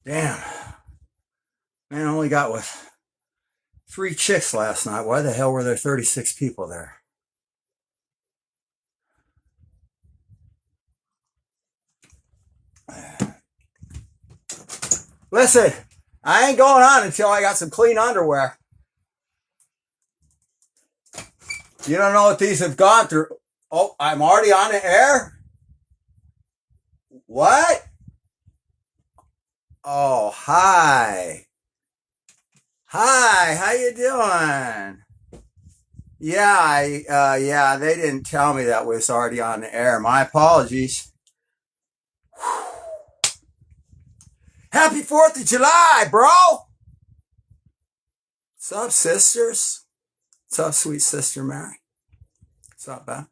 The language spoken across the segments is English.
Damn. Man, I only got with 3 chicks last night. Why the hell were there 36 people there? Listen, I ain't going on until I got some clean underwear. You don't know what these have gone through. Oh, I'm already on the air? What? Oh, hi. Hi, how you doing? Yeah, they didn't tell me that was already on the air. My apologies. Happy 4th of July, bro! What's up, sisters? What's up, sweet sister Mary? What's up, man?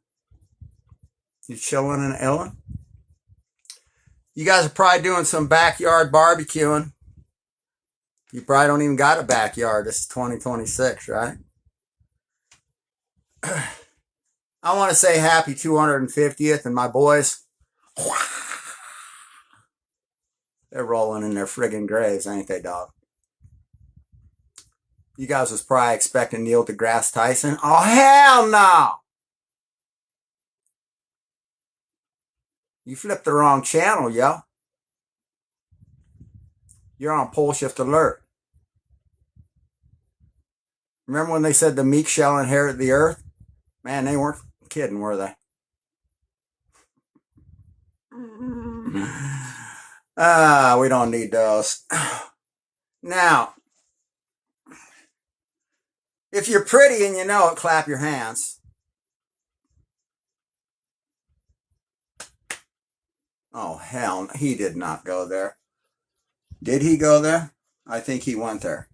You chilling and illin'? You guys are probably doing some backyard barbecuing. You probably don't even got a backyard. It's 2026, right? I want to say happy 250th, and my boys, they're rolling in their friggin' graves, ain't they, dog? You guys was probably expecting Neil deGrasse Tyson. Oh, hell no! You flipped the wrong channel, yo. You're on Poleshift alert. Remember when they said the meek shall inherit the earth? Man, they weren't kidding, were they? We don't need those. Now, if you're pretty and you know it, clap your hands. Oh, hell, he did not go there. Did he go there? I think he went there.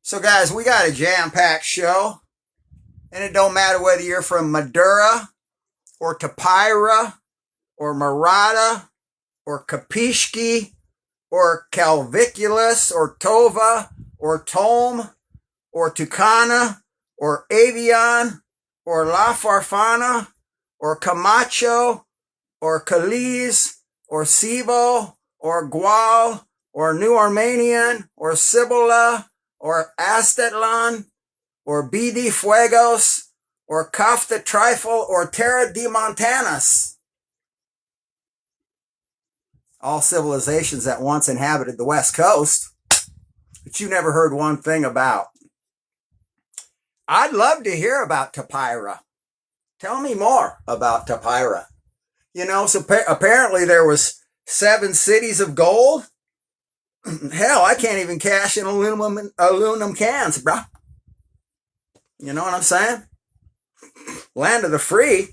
So, guys, we got a jam-packed show. And it don't matter whether you're from Madura or Tapira or Marata or Kapishki or Calviculus or Tova or Tome or Tucana or Avion or La Farfana or Camacho or Caliz or Sivo or Gual or New Armenian or Cibola or Aztlan or BD Fuegos or Kafta Trifle or Terra de Montanas. All civilizations that once inhabited the West Coast, but you never heard one thing about. I'd love to hear about Tapira. Tell me more about Tapira. You know, so apparently there was 7 cities of gold. Hell, I can't even cash in aluminum cans, bro. You know what I'm saying? Land of the free.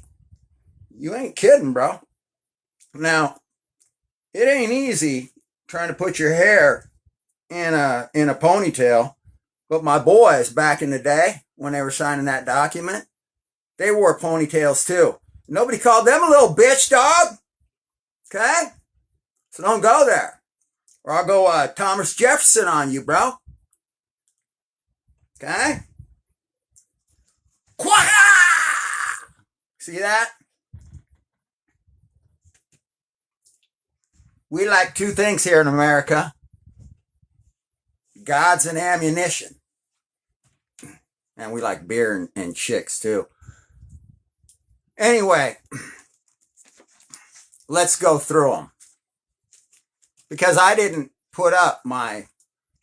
You ain't kidding, bro. Now, it ain't easy trying to put your hair in a ponytail, but my boys back in the day, when they were signing that document, they wore ponytails too. Nobody called them a little bitch, dog. Okay? So don't go there. Or I'll go Thomas Jefferson on you, bro. Okay? Quack! See that? We like 2 things here in America. Gods and ammunition. And we like beer and chicks too. Anyway, let's go through them. Because I didn't put up my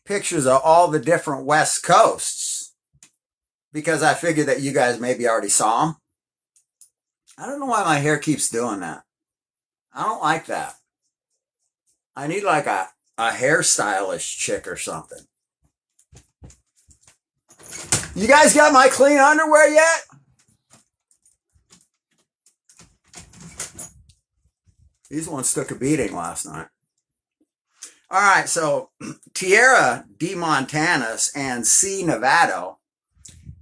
pictures of all the different West Coasts. Because I figured that you guys maybe already saw them. I don't know why my hair keeps doing that. I don't like that. I need like a hairstylist chick or something. You guys got my clean underwear yet? These ones took a beating last night. All right, so Tierra de Montanas and C. Nevada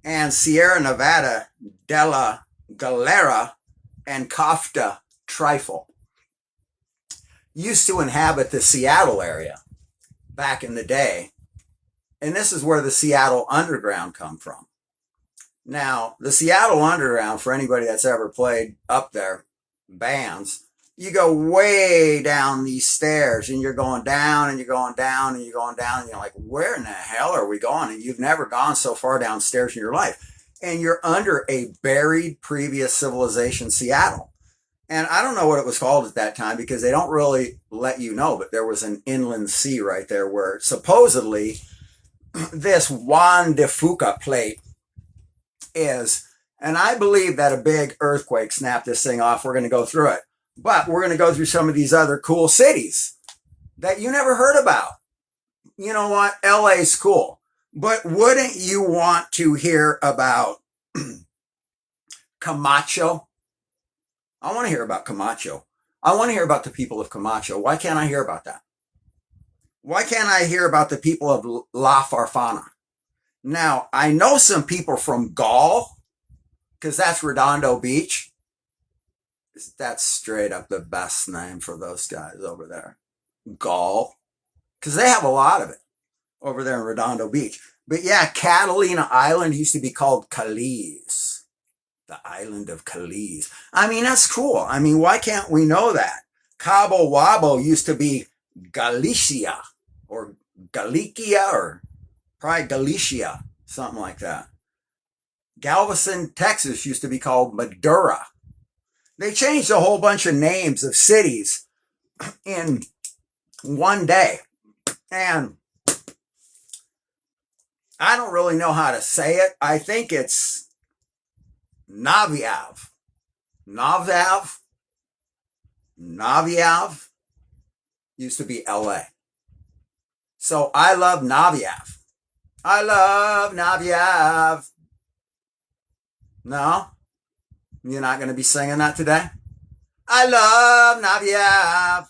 and Sierra Nevada de la Galera and Kafta Trifle used to inhabit the Seattle area. back in the day. And this is where the Seattle Underground come from. Now, the Seattle Underground, for anybody that's ever played up there, bands, you go way down these stairs and you're going down and you're going down and you're going down and you're like, where in the hell are we going? And you've never gone so far downstairs in your life. And you're under a buried previous civilization, Seattle. And I don't know what it was called at that time because they don't really let you know, but there was an inland sea right there where supposedly this Juan de Fuca plate is. And I believe that a big earthquake snapped this thing off. We're going to go through it. But we're going to go through some of these other cool cities that you never heard about. You know what? LA's cool. But wouldn't you want to hear about Camacho? I want to hear about Camacho. I want to hear about the people of Camacho. Why can't I hear about that? Why can't I hear about the people of La Farfana? Now, I know some people from Gaul, because that's Redondo Beach. That's straight up the best name for those guys over there. Gaul. Because they have a lot of it over there in Redondo Beach. But yeah, Catalina Island used to be called Caliz. The island of Caliz. I mean, that's cool. I mean, why can't we know that? Cabo Wabo used to be Galicia or Galicia or probably Galicia, something like that. Galveston, Texas used to be called Madura. They changed a whole bunch of names of cities in one day. And I don't really know how to say it. I think it's Naviav. Naviav used to be LA. So I love Naviav. I love Naviav. No? You're not going to be singing that today? I love Naviav.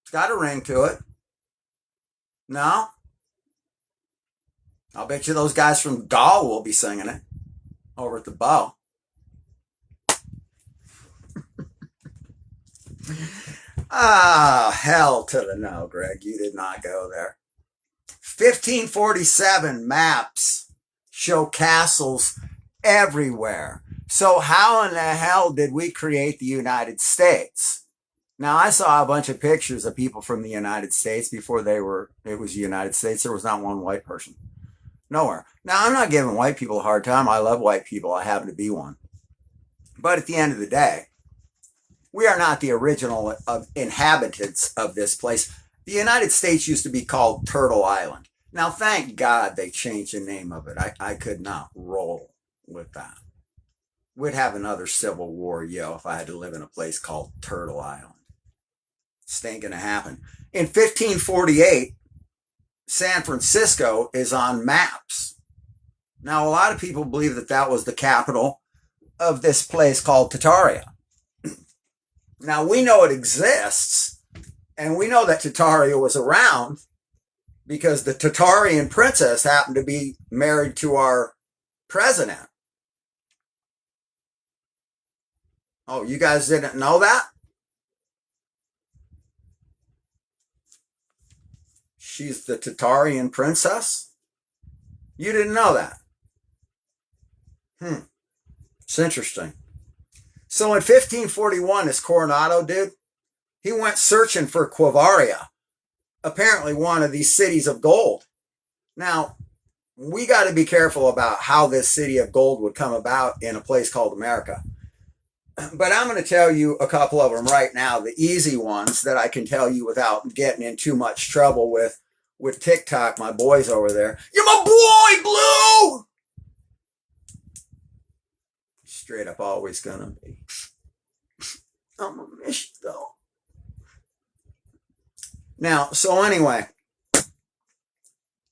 It's got a ring to it. No? I'll bet you those guys from Gaul will be singing it over at the Bow. Hell to the no, Greg. You did not go there. 1547 maps show castles everywhere. So how in the hell did we create the United States? Now, I saw a bunch of pictures of people from the United States before it was the United States. There was not one white person. Nowhere. Now, I'm not giving white people a hard time. I love white people. I happen to be one. But at the end of the day, we are not the original inhabitants of this place. The United States used to be called Turtle Island. Now, thank God they changed the name of it. I could not roll with that. We'd have another civil war, if I had to live in a place called Turtle Island. It ain't gonna happen. In 1548, San Francisco is on maps. Now, a lot of people believe that that was the capital of this place called Tartaria. Now, we know it exists, and we know that Tartaria was around because the Tartarian princess happened to be married to our president. Oh, you guys didn't know that? She's the Tartarian princess? You didn't know that? It's interesting. So in 1541, this Coronado dude, he went searching for Quavaria, apparently one of these cities of gold. Now, we got to be careful about how this city of gold would come about in a place called America. But I'm going to tell you a couple of them right now, the easy ones that I can tell you without getting in too much trouble with TikTok, my boys over there. You're my boy, Blue! Straight up always going to be. I'm going to miss you, though. Now, so anyway,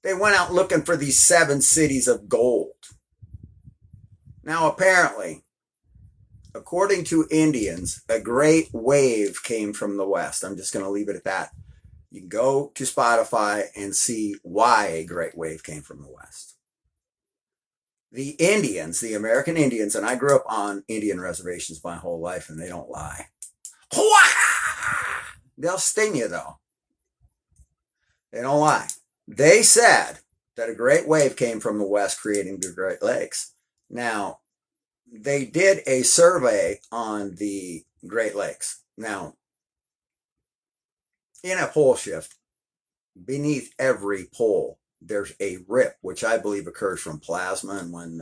they went out looking for these 7 cities of gold. Now, apparently, according to Indians, a great wave came from the west. I'm just going to leave it at that. You can go to Spotify and see why a great wave came from the west. The Indians, the American Indians, and I grew up on Indian reservations my whole life, and they don't lie. They'll sting you, though. They don't lie. They said that a great wave came from the west, creating the Great Lakes. Now, they did a survey on the Great Lakes. Now, in a pole shift, beneath every pole, there's a rip, which I believe occurs from plasma. And when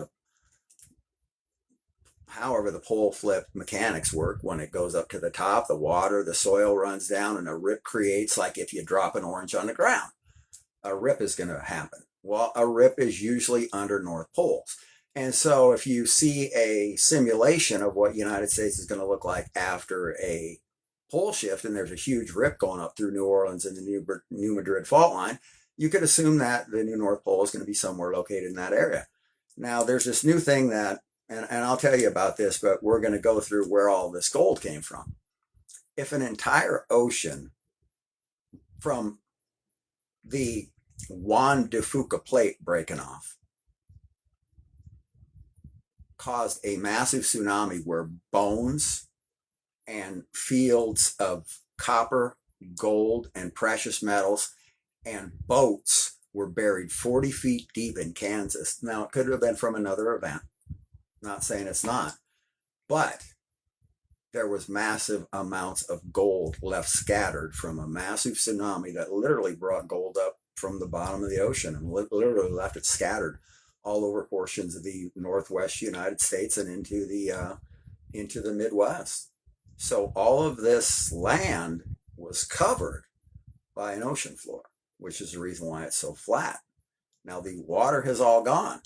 however the pole flip mechanics work, when it goes up to the top, the water, the soil runs down, and a rip creates, like if you drop an orange on the ground, a rip is going to happen. Well, a rip is usually under North Poles. And so if you see a simulation of what United States is going to look like after a pole shift, and there's a huge rip going up through New Orleans and the New Madrid fault line, you could assume that the new North Pole is going to be somewhere located in that area. Now, there's this new thing that, and I'll tell you about this, but we're going to go through where all this gold came from. If an entire ocean from the Juan de Fuca plate breaking off caused a massive tsunami where bones and fields of copper, gold, and precious metals and boats were buried 40 feet deep in Kansas. Now, it could have been from another event. Not saying it's not, but there was massive amounts of gold left scattered from a massive tsunami that literally brought gold up from the bottom of the ocean and literally left it scattered all over portions of the Northwest United States and into the Midwest. So all of this land was covered by an ocean floor, which is the reason why it's so flat. Now the water has all gone,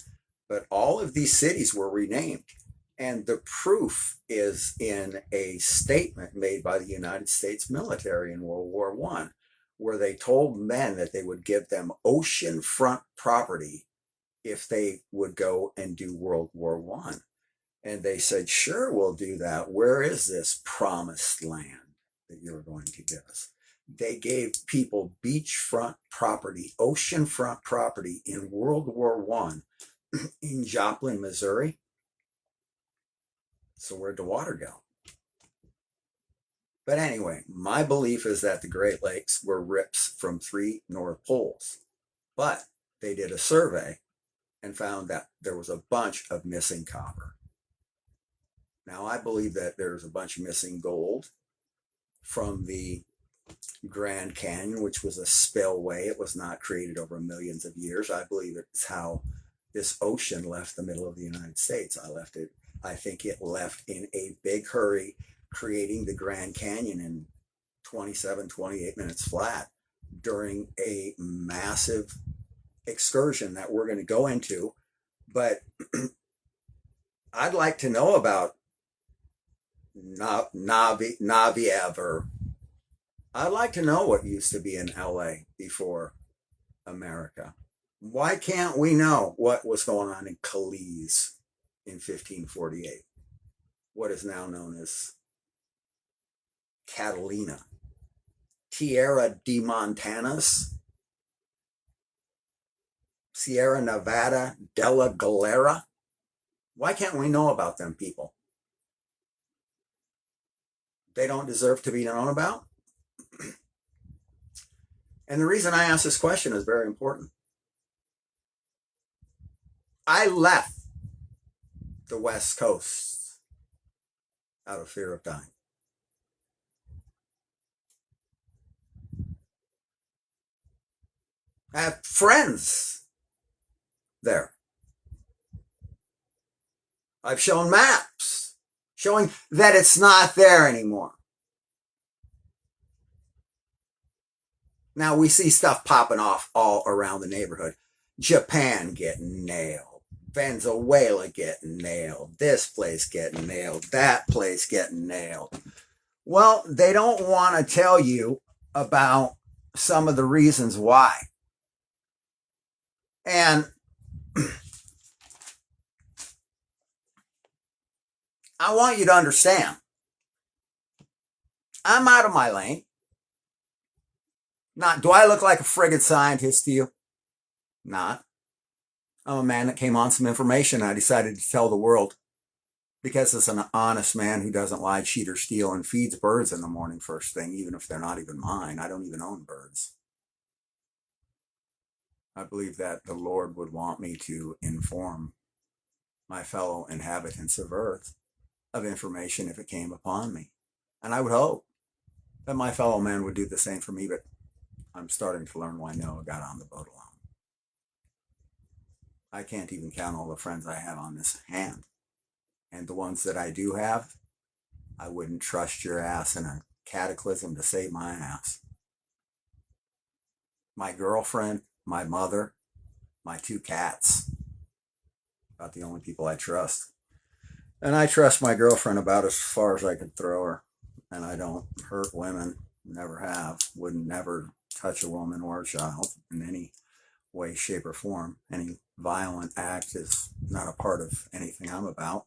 but all of these cities were renamed. And the proof is in a statement made by the United States military in World War I, where they told men that they would give them oceanfront property if they would go and do World War I. And they said, sure, we'll do that. Where is this promised land that you're going to give us? They gave people beachfront property, oceanfront property in World War I in Joplin, Missouri. So where'd the water go? But anyway, my belief is that the Great Lakes were rips from 3 North Poles. But they did a survey and found that there was a bunch of missing copper. Now, I believe that there's a bunch of missing gold from the Grand Canyon, which was a spillway. It was not created over millions of years. I believe it's how this ocean left the middle of the United States. I think it left in a big hurry, creating the Grand Canyon in 27, 28 minutes flat during a massive excursion that we're going to go into. But I'd like to know about Naviev, or I'd like to know what used to be in LA before America. Why can't we know what was going on in Calais in 1548? What is now known as Catalina, Tierra de Montanas, Sierra Nevada de la Galera. Why can't we know about them people? They don't deserve to be known about? And the reason I ask this question is very important. I left the West Coast out of fear of dying. I have friends there. I've shown maps showing that it's not there anymore. Now we see stuff popping off all around the neighborhood. Japan getting nailed. Venezuela getting nailed. This place getting nailed. That place getting nailed. Well, they don't want to tell you about some of the reasons why. And I want you to understand, I'm out of my lane. Not, do I look like a friggin' scientist to you? Not. I'm a man that came on some information I decided to tell the world because it's an honest man who doesn't lie, cheat, or steal and feeds birds in the morning first thing, even if they're not even mine. I don't even own birds. I believe that the Lord would want me to inform my fellow inhabitants of Earth of information if it came upon me. And I would hope that my fellow man would do the same for me, but I'm starting to learn why Noah got on the boat alone. I can't even count all the friends I have on this hand. And the ones that I do have, I wouldn't trust your ass in a cataclysm to save my ass. My girlfriend, my mother, my 2 cats, about the only people I trust. And I trust my girlfriend about as far as I could throw her. And I don't hurt women, never have, wouldn't never touch a woman or a child in any way, shape, or form. Any violent act is not a part of anything I'm about.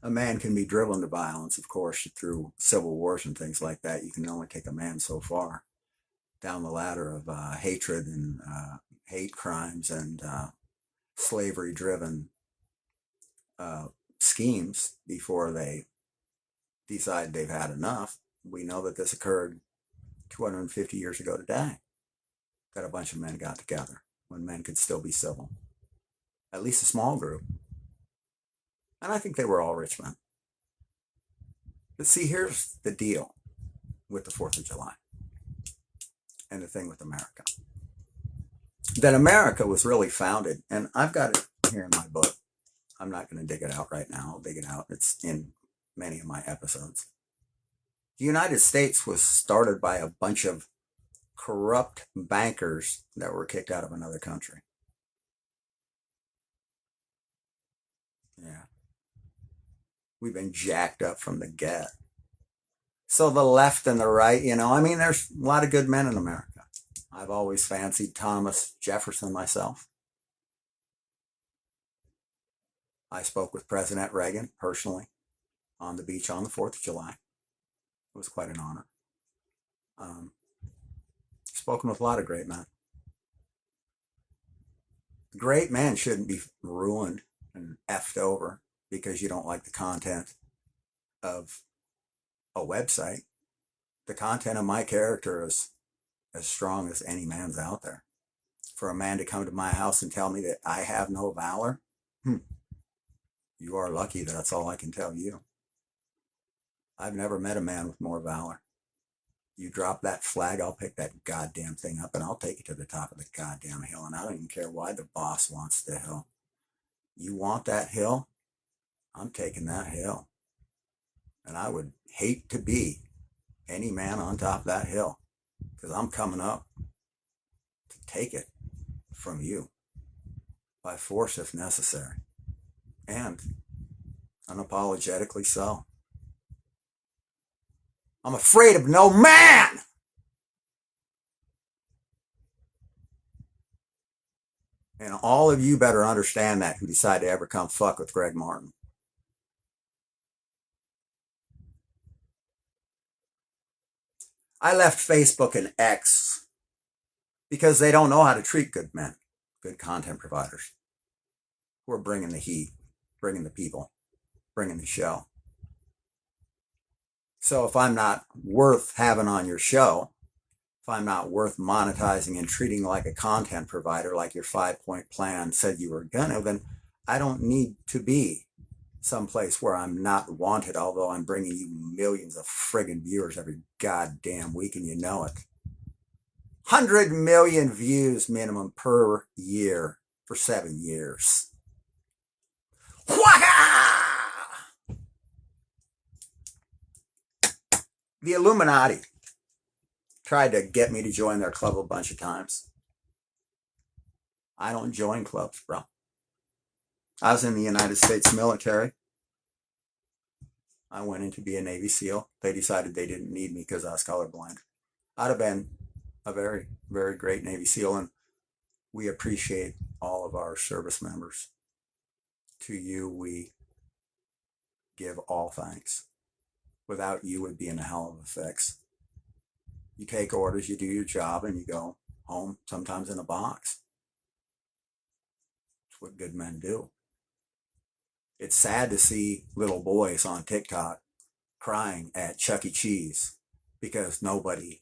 A man can be driven to violence, of course, through civil wars and things like that. You can only take a man so far down the ladder of hatred and hate crimes and slavery-driven schemes before they decide they've had enough. We know that this occurred 250 years ago today, that a bunch of men got together when men could still be civil, at least a small group. And I think they were all rich men. But see, here's the deal with the 4th of July and the thing with America. That America was really founded, and I've got it here in my book. I'm not going to dig it out right now. I'll dig it out. It's in many of my episodes. The United States was started by a bunch of corrupt bankers that were kicked out of another country. Yeah. We've been jacked up from the get. So the left and the right, I mean, there's a lot of good men in America. I've always fancied Thomas Jefferson myself. I spoke with President Reagan personally on the beach on the 4th of July. It was quite an honor. Spoken with a lot of great men. Great men shouldn't be ruined and effed over because you don't like the content of a website. The content of my character is as strong as any man's out there. For a man to come to my house and tell me that I have no valor, you are lucky. That's all I can tell you. I've never met a man with more valor. You drop that flag, I'll pick that goddamn thing up and I'll take it to the top of the goddamn hill. And I don't even care why the boss wants the hill. You want that hill? I'm taking that hill. And I would hate to be any man on top of that hill, because I'm coming up to take it from you by force if necessary, and unapologetically so. I'm afraid of no man. And all of you better understand that who decide to ever come fuck with Greg Martin. I left Facebook and X because they don't know how to treat good men, good content providers who are bringing the heat, bringing the people, bringing the show. So if I'm not worth having on your show, if I'm not worth monetizing and treating like a content provider, like your 5-point plan said you were gonna, then I don't need to be someplace where I'm not wanted, although I'm bringing you millions of friggin' viewers every goddamn week, and you know it. 100 million views minimum per year for 7 years. Whaka! The Illuminati tried to get me to join their club a bunch of times. I don't join clubs, bro. I was in the United States military. I went in to be a Navy SEAL. They decided they didn't need me because I was colorblind. I'd have been a very, very great Navy SEAL, and we appreciate all of our service members. To you, we give all thanks. Without you, would be in a hell of a fix. You take orders, you do your job, and you go home, sometimes in a box. It's what good men do. It's sad to see little boys on TikTok crying at Chuck E. Cheese because nobody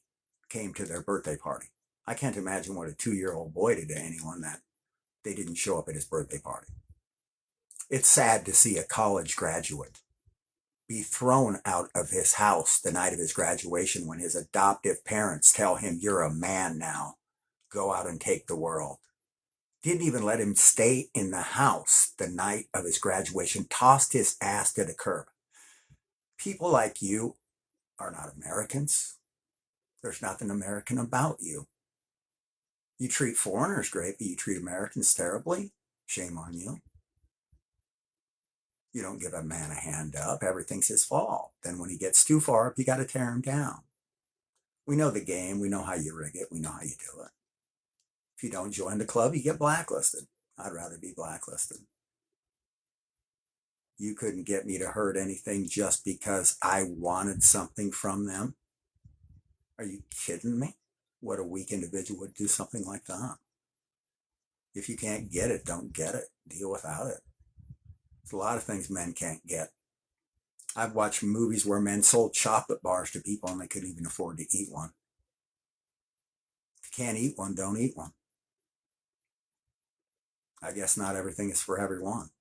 came to their birthday party. I can't imagine what a 2-year-old boy did to anyone that they didn't show up at his birthday party. It's sad to see a college graduate be thrown out of his house the night of his graduation when his adoptive parents tell him, "You're a man now. Go out and take the world." Didn't even let him stay in the house the night of his graduation, tossed his ass to the curb. People like you are not Americans. There's nothing American about you. You treat foreigners great, but you treat Americans terribly. Shame on you. You don't give a man a hand up. Everything's his fault. Then when he gets too far up, you got to tear him down. We know the game. We know how you rig it. We know how you do it. If you don't join the club, you get blacklisted. I'd rather be blacklisted. You couldn't get me to hurt anything just because I wanted something from them. Are you kidding me? What a weak individual would do something like that. If you can't get it, don't get it. Deal without it. There's a lot of things men can't get. I've watched movies where men sold chocolate bars to people and they couldn't even afford to eat one. If you can't eat one, don't eat one. I guess not everything is for everyone.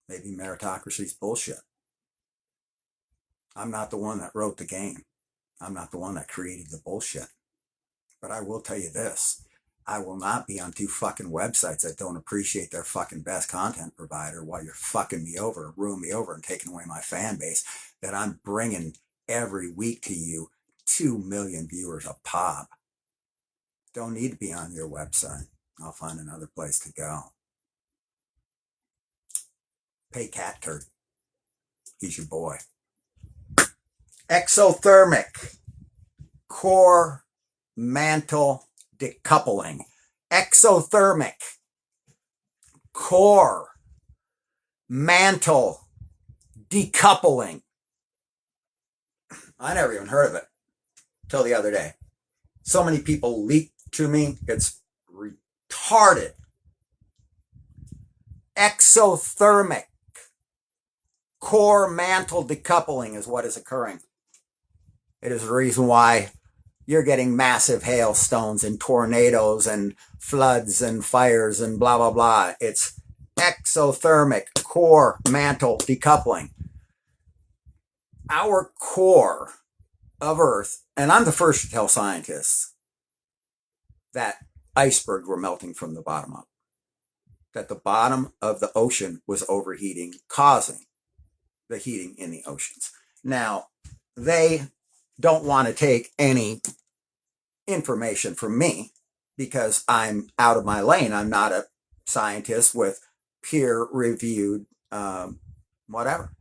Maybe meritocracy is bullshit. I'm not the one that wrote the game. I'm not the one that created the bullshit. But I will tell you this. I will not be on 2 fucking websites that don't appreciate their fucking best content provider while you're fucking me over, ruining me over, and taking away my fan base that I'm bringing every week to you 2 million viewers a pop. Don't need to be on your website. I'll find another place to go. Pay Cat Turd. He's your boy. Exothermic core mantle decoupling. Exothermic core mantle decoupling. I never even heard of it till the other day. So many people leaked to me. It's retarded. Exothermic core mantle decoupling is what is occurring. It is the reason why you're getting massive hailstones and tornadoes and floods and fires and blah, blah, blah. It's exothermic core mantle decoupling. Our core of Earth, and I'm the first to tell scientists that icebergs were melting from the bottom up, that the bottom of the ocean was overheating, causing the heating in the oceans. Now, they don't want to take any information from me because I'm out of my lane. I'm not a scientist with peer-reviewed whatever.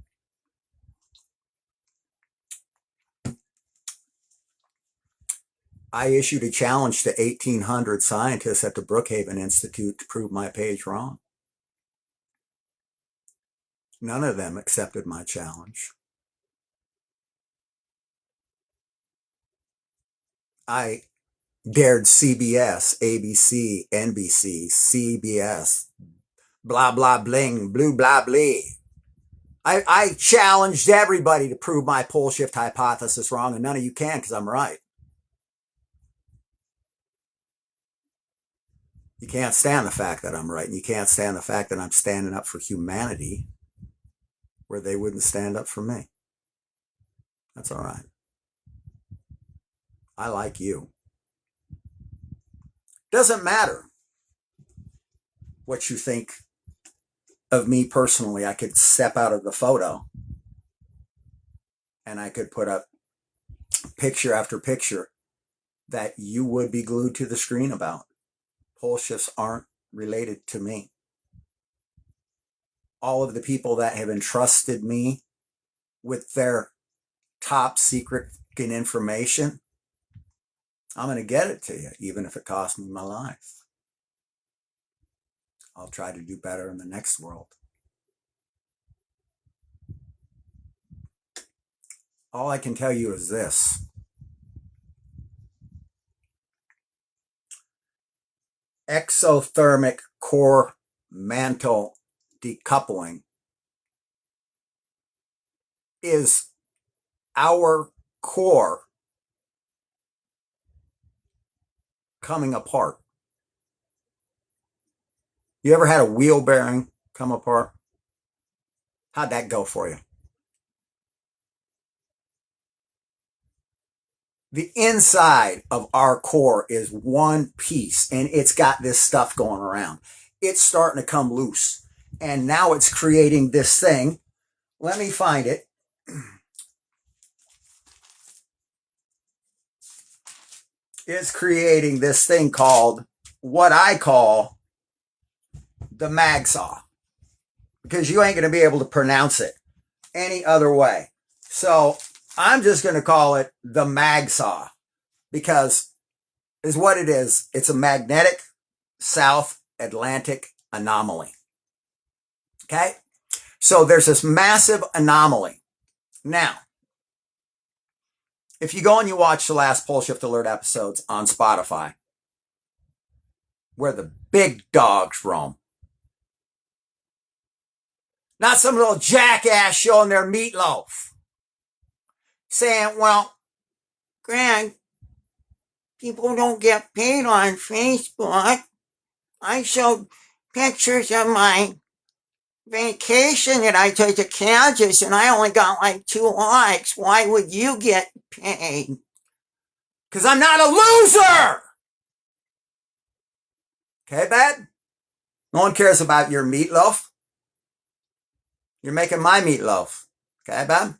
I issued a challenge to 1,800 scientists at the Brookhaven Institute to prove my page wrong. None of them accepted my challenge. I dared CBS, ABC, NBC, CBS, blah, blah, bling, blue, blah, blee. I challenged everybody to prove my Poleshift hypothesis wrong, and none of you can because I'm right. You can't stand the fact that I'm right, and you can't stand the fact that I'm standing up for humanity where they wouldn't stand up for me. That's all right. I like you. Doesn't matter what you think of me personally. I could step out of the photo and I could put up picture after picture that you would be glued to the screen about. Pole shifts aren't related to me. All of the people that have entrusted me with their top secret information, I'm going to get it to you, even if it costs me my life. I'll try to do better in the next world. All I can tell you is this. Exothermic core mantle decoupling is our core coming apart. You ever had a wheel bearing come apart? How'd that go for you? The inside of our core is one piece, and it's got this stuff going around. It's starting to come loose, and now it's creating this thing. Let me find it. It's creating this thing called, what I call, the mag saw, because you ain't going to be able to pronounce it any other way. So I'm just going to call it the mag saw, because is what it is. It's a magnetic South Atlantic anomaly. Okay? So there's this massive anomaly. Now, if you go and you watch the last Poleshift Alert episodes on Spotify, where the big dogs roam, not some little jackass showing their meatloaf, saying, well, Greg, people don't get paid on Facebook. I showed pictures of my vacation that I took to Kansas and I only got like 2 likes. Why would you get paid? Because I'm not a loser. Okay, bud? No one cares about your meatloaf. You're making my meatloaf. Okay, bud?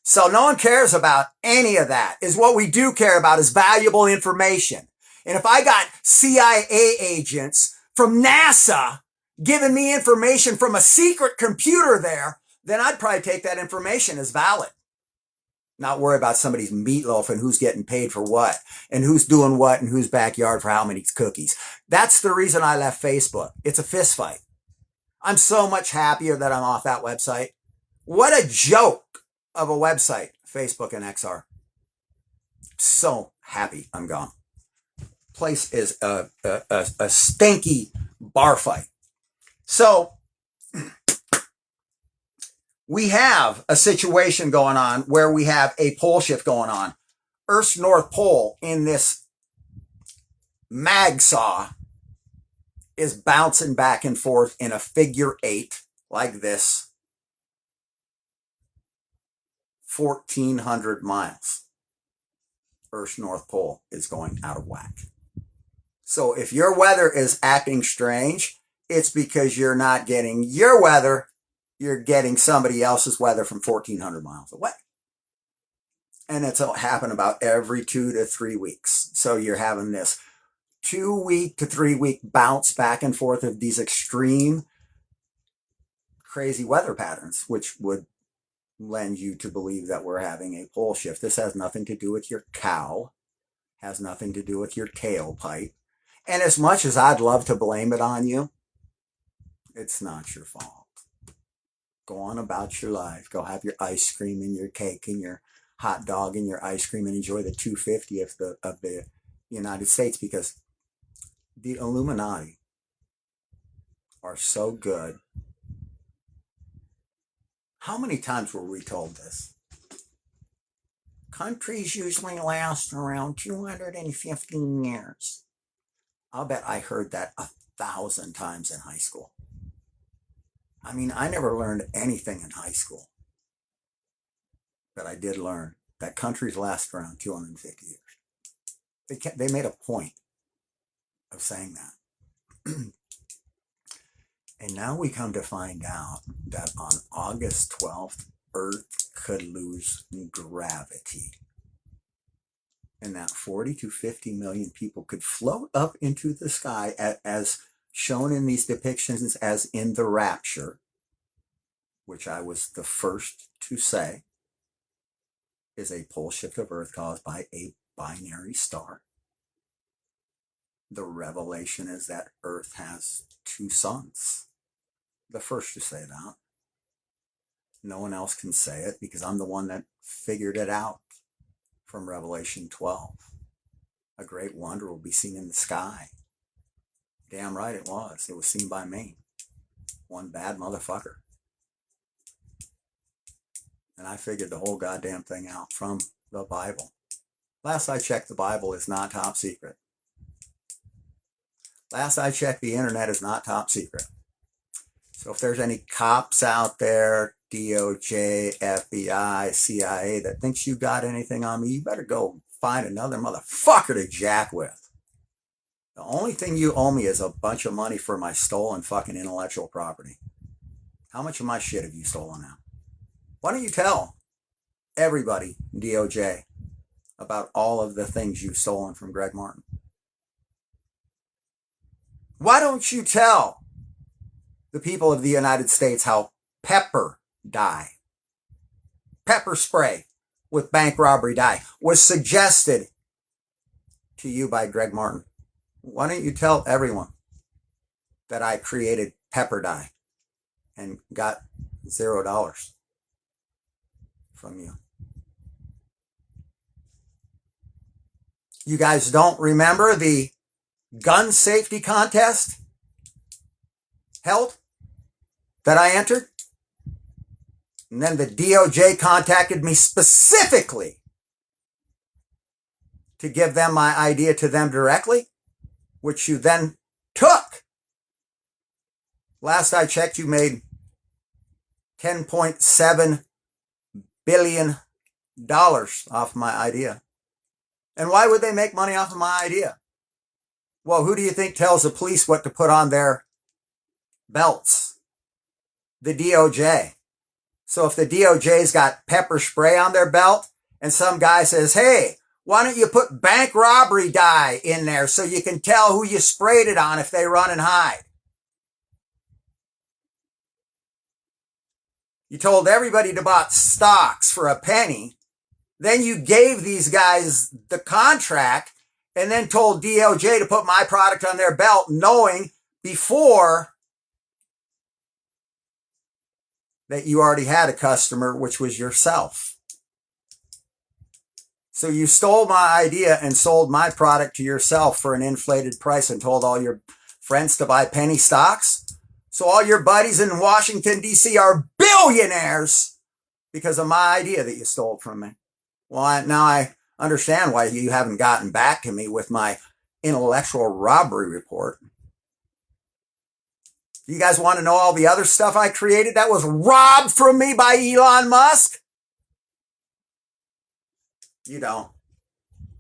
So no one cares about any of that. Is what we do care about is valuable information. And if I got CIA agents from NASA giving me information from a secret computer there, then I'd probably take that information as valid. Not worry about somebody's meatloaf and who's getting paid for what and who's doing what and whose backyard for how many cookies. That's the reason I left Facebook. It's a fist fight. I'm so much happier that I'm off that website. What a joke of a website, Facebook and XR. So happy I'm gone. Place is a stinky bar fight. So we have a situation going on where we have a pole shift going on. Earth's North Pole in this mag saw is bouncing back and forth in a figure 8 like this. 1,400 miles. Earth's North Pole is going out of whack. So if your weather is acting strange, it's because you're not getting your weather. You're getting somebody else's weather from 1,400 miles away. And it's happened about every 2 to 3 weeks. So you're having this 2-week to 3-week bounce back and forth of these extreme, crazy weather patterns, which would lend you to believe that we're having a pole shift. This has nothing to do with your cow, has nothing to do with your tailpipe. And as much as I'd love to blame it on you, it's not your fault. Go on about your life. Go have your ice cream and your cake and your hot dog and your ice cream and enjoy the $2.50 of the United States, because the Illuminati are so good. How many times were we told this? Countries usually last around 215 years. I'll bet I heard that 1,000 times in high school. I mean, I never learned anything in high school. But I did learn that countries last around 250 years. They made a point of saying that. And now we come to find out that on August 12th, Earth could lose gravity. And that 40 to 50 million people could float up into the sky as shown in these depictions as in the rapture, which I was the first to say is a pole shift of Earth caused by a binary star. The revelation is that Earth has 2 suns. The first to say that. No one else can say it because I'm the one that figured it out from Revelation 12. A great wonder will be seen in the sky. Damn right it was. It was seen by me. One bad motherfucker. And I figured the whole goddamn thing out from the Bible. Last I checked, the Bible is not top secret. Last I checked, the internet is not top secret. So if there's any cops out there, DOJ, FBI, CIA, that thinks you got anything on me, you better go find another motherfucker to jack with. The only thing you owe me is a bunch of money for my stolen fucking intellectual property. How much of my shit have you stolen now? Why don't you tell everybody, DOJ, about all of the things you've stolen from Greg Martin? Why don't you tell the people of the United States how pepper dye, pepper spray with bank robbery dye, was suggested to you by Greg Martin? Why don't you tell everyone that I created pepper dye and got $0 from you? You guys don't remember the gun safety contest held that I entered? And then the DOJ contacted me specifically to give them my idea to them directly, which you then took. Last I checked, you made $10.7 billion off my idea. And why would they make money off of my idea? Well, who do you think tells the police what to put on their belts? The DOJ. So if the DOJ's got pepper spray on their belt and some guy says, hey, why don't you put bank robbery dye in there so you can tell who you sprayed it on if they run and hide? You told everybody to buy stocks for a penny. Then you gave these guys the contract and then told DOJ to put my product on their belt, knowing before that you already had a customer, which was yourself. So you stole my idea and sold my product to yourself for an inflated price and told all your friends to buy penny stocks. So all your buddies in Washington, D.C. are billionaires because of my idea that you stole from me. Well, now I understand why you haven't gotten back to me with my intellectual robbery report. You guys want to know all the other stuff I created that was robbed from me by Elon Musk? You don't.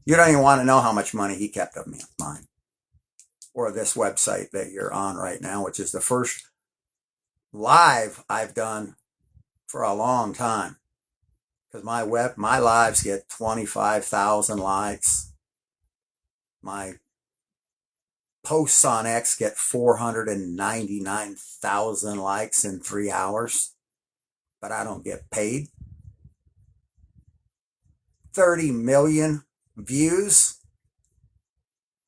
You don't even want to know how much money he kept of mine. Or this website that you're on right now, which is the first live I've done for a long time. Because my lives get 25,000 likes. My posts on X get 499,000 likes in 3 hours. But I don't get paid. 30 million views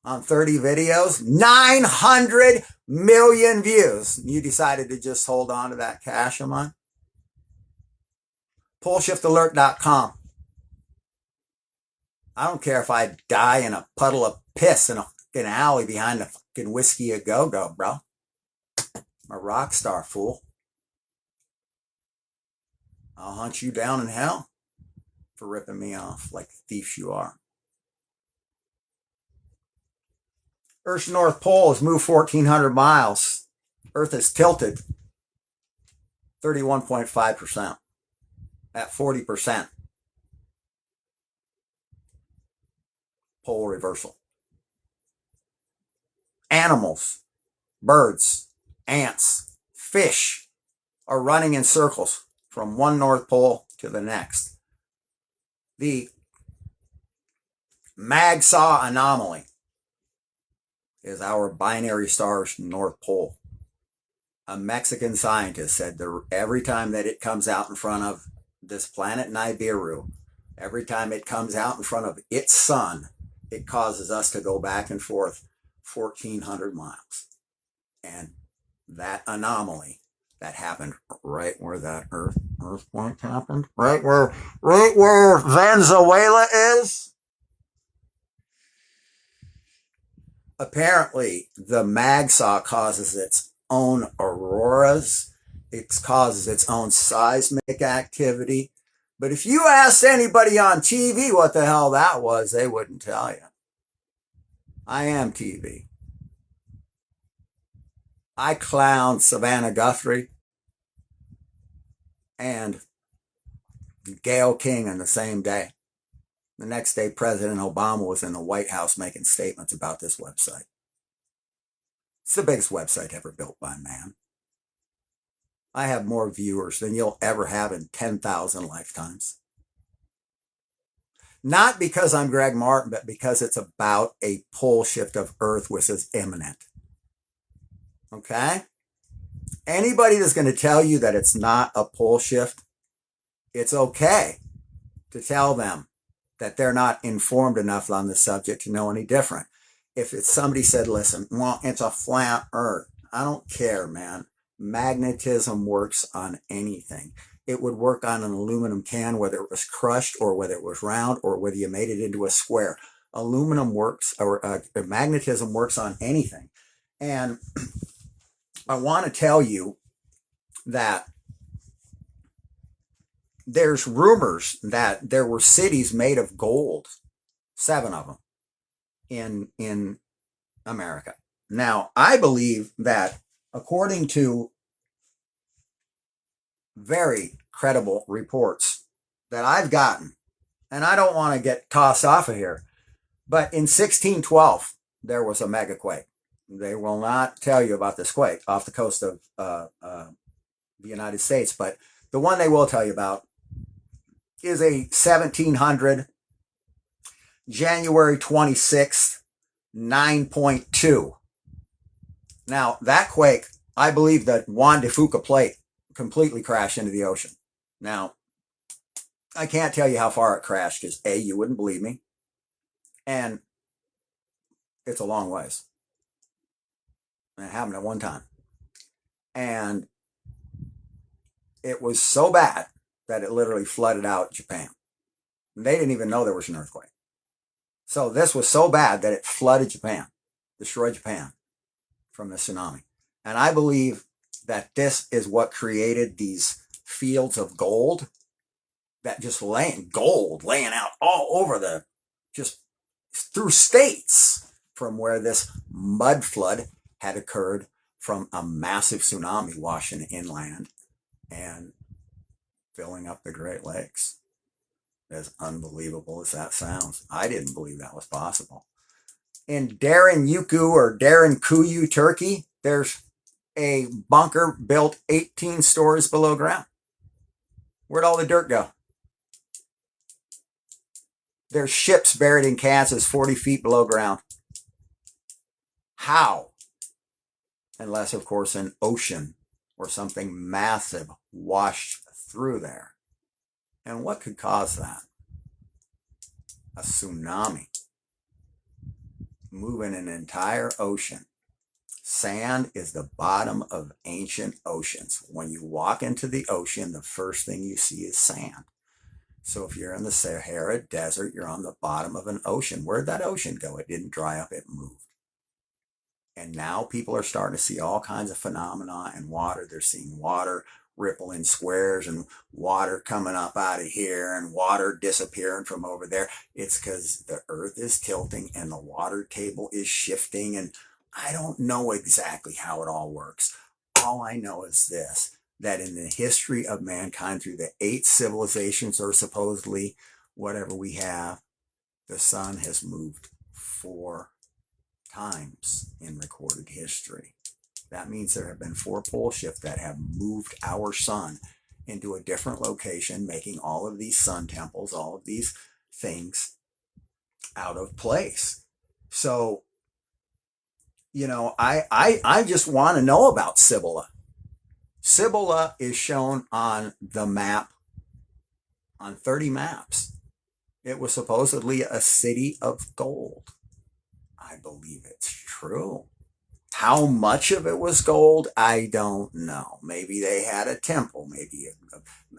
on 30 videos. 900 million views. You decided to just hold on to that cash of mine? Poleshiftalert.com. I don't care if I die in a puddle of piss in a fucking alley behind a fucking Whiskey A Go-Go, bro. I'm a rock star, fool. I'll hunt you down in hell for ripping me off like the thief you are. Earth's North Pole has moved 1,400 miles. Earth is tilted 31.5%. At 40%. Pole reversal. Animals, birds, ants, fish are running in circles from one North Pole to the next. The Magsaw anomaly is our binary star's North Pole. A Mexican scientist said that every time that it comes out in front of this planet Nibiru, every time it comes out in front of its sun, it causes us to go back and forth 1,400 miles. And that anomaly that happened right where that earthquake happened, right where Venezuela is. Apparently, the Magsaw causes its own auroras. It causes its own seismic activity. But if you asked anybody on TV what the hell that was, they wouldn't tell you. I am TV. I clowned Savannah Guthrie and Gayle King in the same day. The next day, President Obama was in the White House making statements about this website. It's the biggest website ever built by man. I have more viewers than you'll ever have in 10,000 lifetimes. Not because I'm Greg Martin, but because it's about a pole shift of Earth which is imminent. Okay? Anybody that's going to tell you that it's not a pole shift, it's okay to tell them that they're not informed enough on the subject to know any different. If it's somebody said, listen, well, it's a flat Earth. I don't care, man. Magnetism works on anything. It would work on an aluminum can, whether it was crushed or whether it was round or whether you made it into a square. Aluminum works, or magnetism works on anything. And I want to tell you that there's rumors that there were cities made of gold, 7 of them in America. Now, I believe that according to very credible reports that I've gotten, and I don't want to get tossed off of here, but in 1612, there was a megaquake. They will not tell you about this quake off the coast of the United States, but the one they will tell you about is a 1700 January 26th 9.2. Now, that quake, I believe that Juan de Fuca plate completely crashed into the ocean. Now, I can't tell you how far it crashed because A, you wouldn't believe me, and it's a long ways. And it happened at one time. And it was so bad that it literally flooded out Japan. They didn't even know there was an earthquake. So this was so bad that it flooded Japan, destroyed Japan from the tsunami. And I believe that this is what created these fields of gold that just laying out all over just through states from where this mud flood had occurred from a massive tsunami washing inland and filling up the Great Lakes. As unbelievable as that sounds, I didn't believe that was possible. In Derinkuyu or Derinkuyu, Turkey, there's a bunker built 18 stories below ground. Where'd all the dirt go? There's ships buried in Kansas 40 feet below ground. How? Unless, of course, an ocean or something massive washed through there. And what could cause that? A tsunami. Moving an entire ocean. Sand is the bottom of ancient oceans. When you walk into the ocean, the first thing you see is sand. So if you're in the Sahara Desert, you're on the bottom of an ocean. Where'd that ocean go? It didn't dry up, it moved. And now people are starting to see all kinds of phenomena in water. They're seeing water ripple in squares and water coming up out of here and water disappearing from over there. It's because the earth is tilting and the water table is shifting. And I don't know exactly how it all works. All I know is this, that in the history of mankind, through the 8 civilizations or supposedly whatever we have, the sun has moved 4 times in recorded history. That means there have been 4 pole shifts that have moved our sun into a different location, making all of these sun temples, all of these things out of place. So, you know, I just want to know about Cibola. Cibola is shown on the map, on 30 maps. It was supposedly a city of gold. I believe it's true. How much of it was gold, I don't know. Maybe they had a temple. Maybe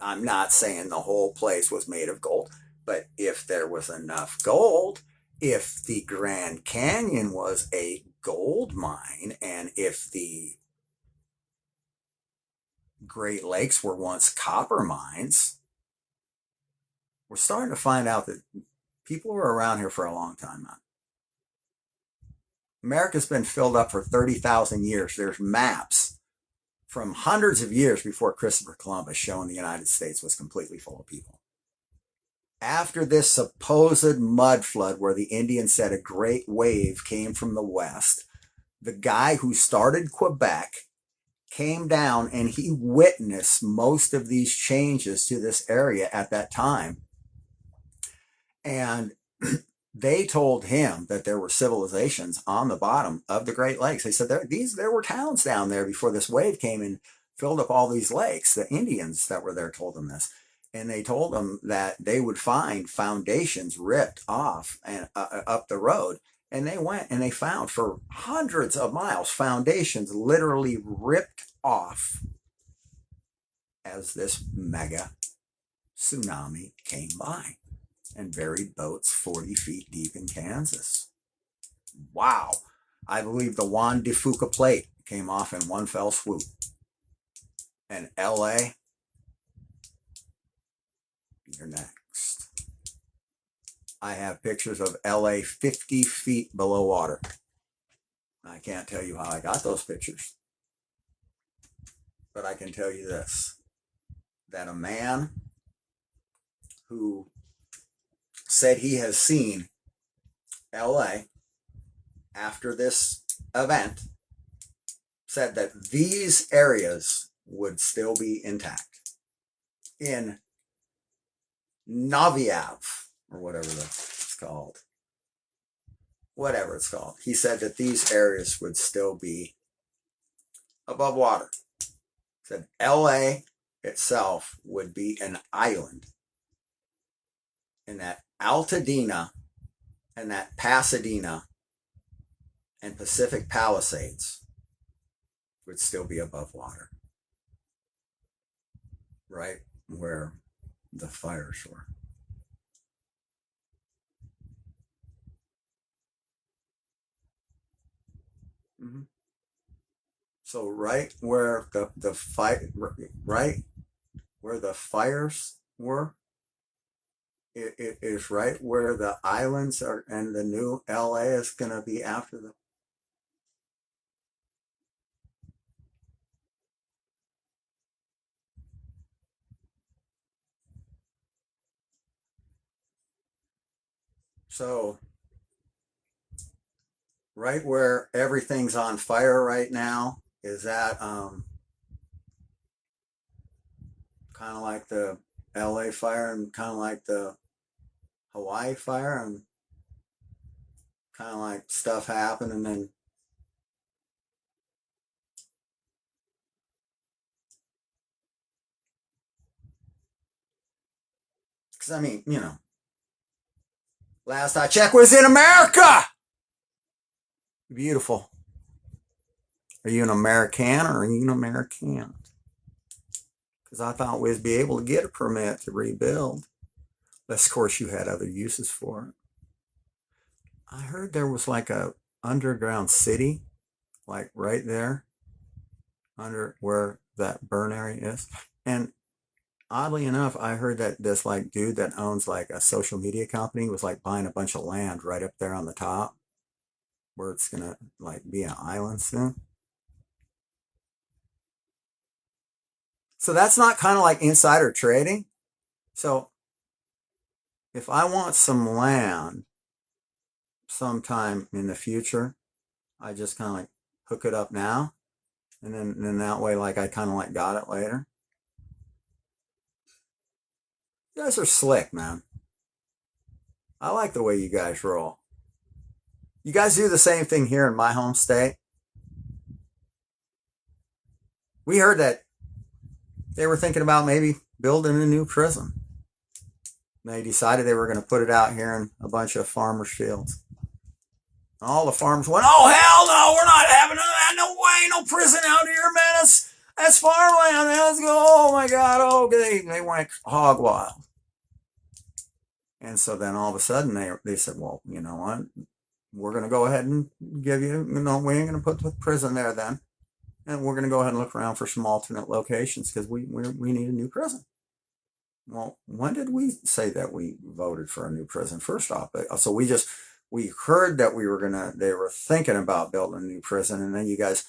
I'm not saying the whole place was made of gold, but if there was enough gold, if the Grand Canyon was a gold mine, and if the Great Lakes were once copper mines, we're starting to find out that people were around here for a long time now. America's been filled up for 30,000 years. There's maps from hundreds of years before Christopher Columbus showing the United States was completely full of people. After this supposed mud flood where the Indians said a great wave came from the west, the guy who started Quebec came down and he witnessed most of these changes to this area at that time. And they told him that there were civilizations on the bottom of the Great Lakes. They said there were towns down there before this wave came and filled up all these lakes. The Indians that were there told them this. And they told them that they would find foundations ripped off and up the road. And they went and they found for hundreds of miles foundations literally ripped off as this mega tsunami came by and buried boats 40 feet deep in Kansas. Wow. I believe the Juan de Fuca plate came off in one fell swoop. And LA, you're next. I have pictures of LA 50 feet below water. I can't tell you how I got those pictures. But I can tell you this, that a man who said he has seen LA after this event said that these areas would still be intact in Naviav, or whatever it's called. Whatever it's called. He said that these areas would still be above water. He said LA itself would be an island. And that Altadena and that Pasadena and Pacific Palisades would still be above water. Right where the fires were. So right where the fire, right where the fires were, it is right where the islands are, and the new LA is going to be after them. So right where everything's on fire right now is that kind of like the LA fire and kind of like the Hawaii fire, and kind of like stuff happened and then because I mean, you know, last I checked was in America. Beautiful. Are you an American or are you an American? Because I thought we'd be able to get a permit to rebuild. Unless, of course, you had other uses for it. I heard there was like a underground city, like right there, under where that burn area is. And oddly enough, I heard that this like dude that owns like a social media company was like buying a bunch of land right up there on the top, where it's gonna like be an island soon. So that's not kind of like insider trading. So if I want some land sometime in the future, I just kind of like hook it up now, and then that way, like I kind of like got it later. You guys are slick, man. I like the way you guys roll. You guys do the same thing here in my home state. We heard that they were thinking about maybe building a new prison. They decided they were going to put it out here in a bunch of farmers' fields. All the farmers went, "Oh, hell no, we're not having that. No way, no prison out here, man. That's farmland, man. Let's go. Oh, my God. Oh, they went hog wild." And so then all of a sudden they said, "Well, you know what? We're going to go ahead and give you, no, we ain't going to put the prison there then. And we're going to go ahead and look around for some alternate locations because we need a new prison." Well, when did we say that we voted for a new prison? First off, so we just we heard that they were thinking about building a new prison, and then you guys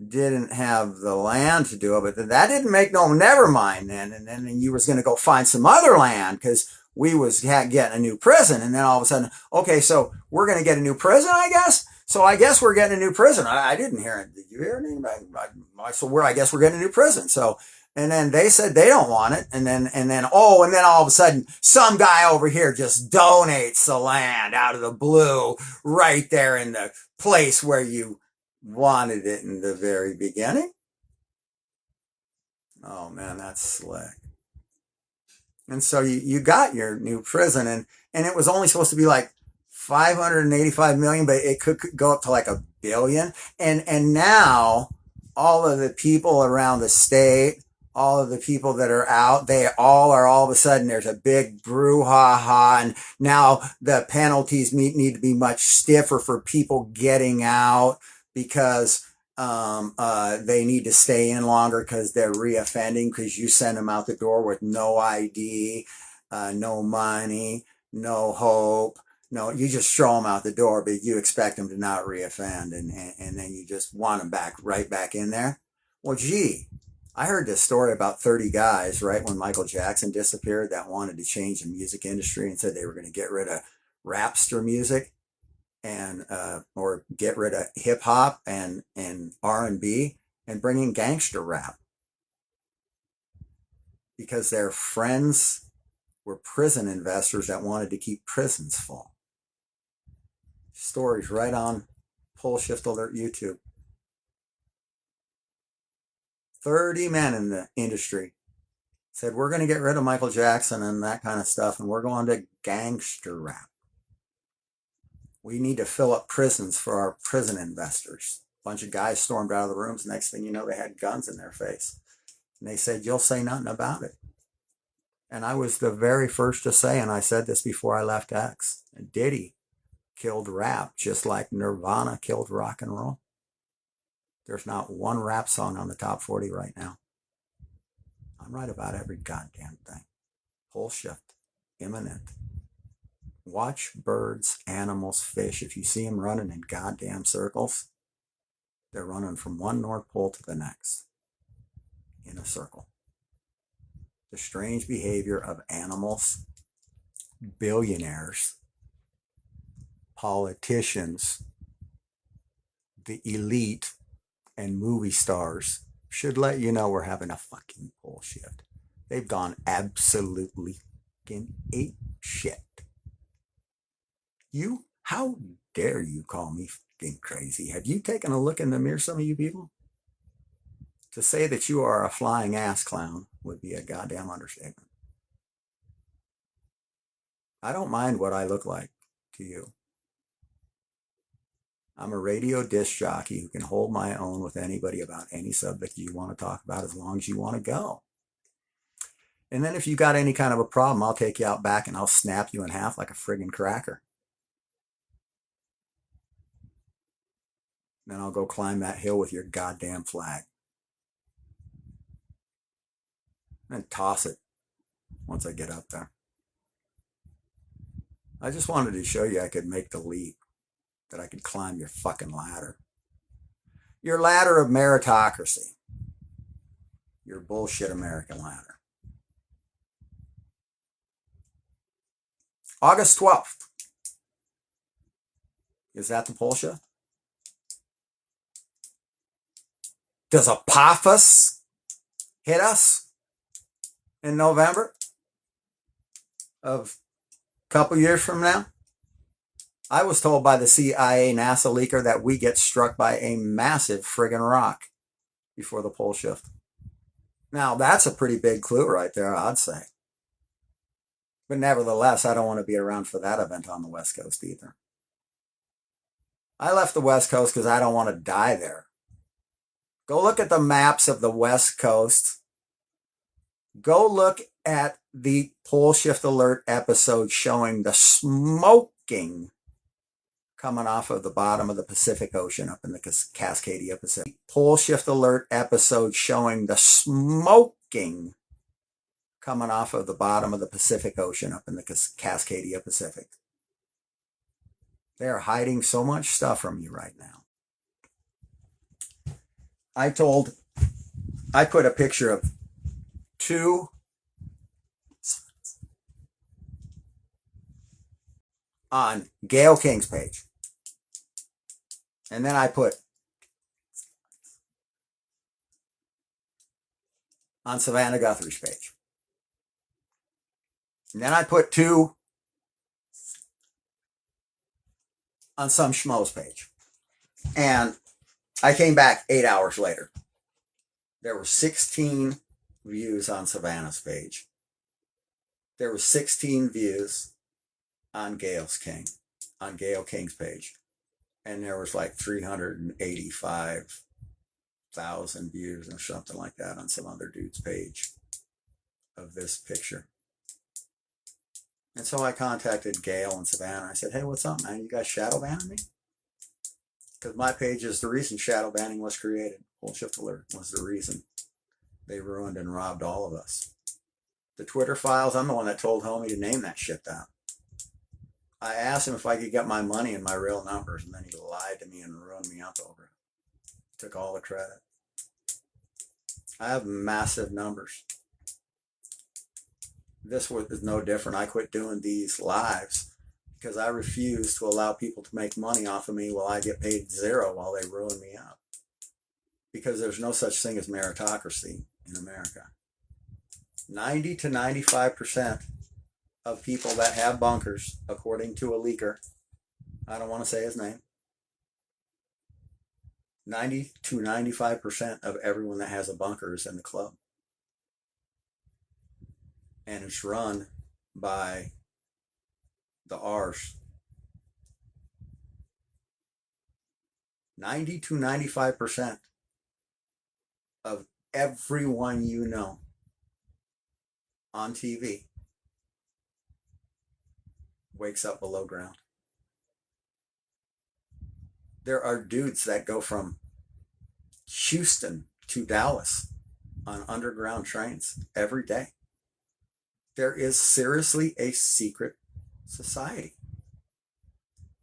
didn't have the land to do it, but that didn't make no, never mind then. And then you was going to go find some other land because we was getting a new prison. And then all of a sudden, okay, so we're going to get a new prison, I guess. So I guess we're getting a new prison. I didn't hear it. Did you hear anything? I guess we're getting a new prison. So, and then they said they don't want it. And then all of a sudden, some guy over here just donates the land out of the blue right there in the place where you wanted it in the very beginning. Oh man, that's slick. And so you got your new prison, and it was only supposed to be like 585 million, but it could go up to like $1 billion. And now all of the people around the state, all of the people that are out, they all of a sudden, there's a big brouhaha, and now the penalties need to be much stiffer for people getting out, because they need to stay in longer because they're reoffending, because you send them out the door with no ID, no money, no hope. No, you just throw them out the door, but you expect them to not reoffend, and then you just want them right back in there. Well, gee, I heard this story about 30 guys, right, when Michael Jackson disappeared, that wanted to change the music industry and said they were going to get rid of rapster music, and or get rid of hip hop and R&B and bring in gangster rap, because their friends were prison investors that wanted to keep prisons full. Stories right on Poleshift Alert YouTube. 30 men in the industry said, we're going to get rid of Michael Jackson and that kind of stuff, and we're going to gangster rap. We need to fill up prisons for our prison investors. A bunch of guys stormed out of the rooms. Next thing you know, they had guns in their face. And they said, you'll say nothing about it. And I was the very first to say, and I said this before I left X, Diddy killed rap just like Nirvana killed rock and roll. There's not one rap song on the top 40 right now. I'm right about every goddamn thing. Poleshift, imminent. Watch birds, animals, fish. If you see them running in goddamn circles, they're running from one North Pole to the next in a circle. The strange behavior of animals, billionaires, politicians, the elite, and movie stars should let you know we're having a fucking pole shift. They've gone absolutely fucking ape shit. How dare you call me fucking crazy? Have you taken a look in the mirror, some of you people? To say that you are a flying ass clown would be a goddamn understatement. I don't mind what I look like to you. I'm a radio disc jockey who can hold my own with anybody about any subject you want to talk about, as long as you want to go. And then if you got any kind of a problem, I'll take you out back and I'll snap you in half like a friggin' cracker. Then I'll go climb that hill with your goddamn flag. And toss it once I get up there. I just wanted to show you I could make the leap, that I could climb your fucking ladder. Your ladder of meritocracy. Your bullshit American ladder. August 12th. Is that the Poleshift? Does Apophis hit us in November of a couple years from now? I was told by the CIA NASA leaker that we get struck by a massive friggin' rock before the Poleshift. Now, that's a pretty big clue right there, I'd say. But nevertheless, I don't want to be around for that event on the West Coast either. I left the West Coast because I don't want to die there. Go look at the maps of the West Coast. Go look at the Poleshift Alert episode showing the smoking coming off of the bottom of the Pacific Ocean up in the Cascadia Pacific. Poleshift Alert episode showing the smoking coming off of the bottom of the Pacific Ocean up in the Cascadia Pacific. They're hiding so much stuff from you right now. I put a picture of two on Gayle King's page. And then I put on Savannah Guthrie's page. And then I put two on some schmo's page. And I came back 8 hours later. There were 16 views on Savannah's page. There were 16 views on Gayle King's page. And there was like 385,000 views or something like that on some other dude's page of this picture. And so I contacted Gayle and Savannah. I said, hey, what's up, man? You guys shadow banning me? Because my page is the reason shadow banning was created. Poleshift alert was the reason. They ruined and robbed all of us. The Twitter files, I'm the one that told Homie to name that shit down. I asked him if I could get my money and my real numbers, and then he lied to me and ruined me up over it. Took all the credit. I have massive numbers. This is no different. I quit doing these lives because I refuse to allow people to make money off of me while I get paid zero while they ruin me up. Because there's no such thing as meritocracy in America. 90 to 95% of people that have bunkers, according to a leaker, I don't want to say his name, 90 to 95% of everyone that has a bunker is in the club. And it's run by the R's. 90 to 95% of everyone you know on TV wakes up below ground. There are dudes that go from Houston to Dallas on underground trains every day. There is seriously a secret society.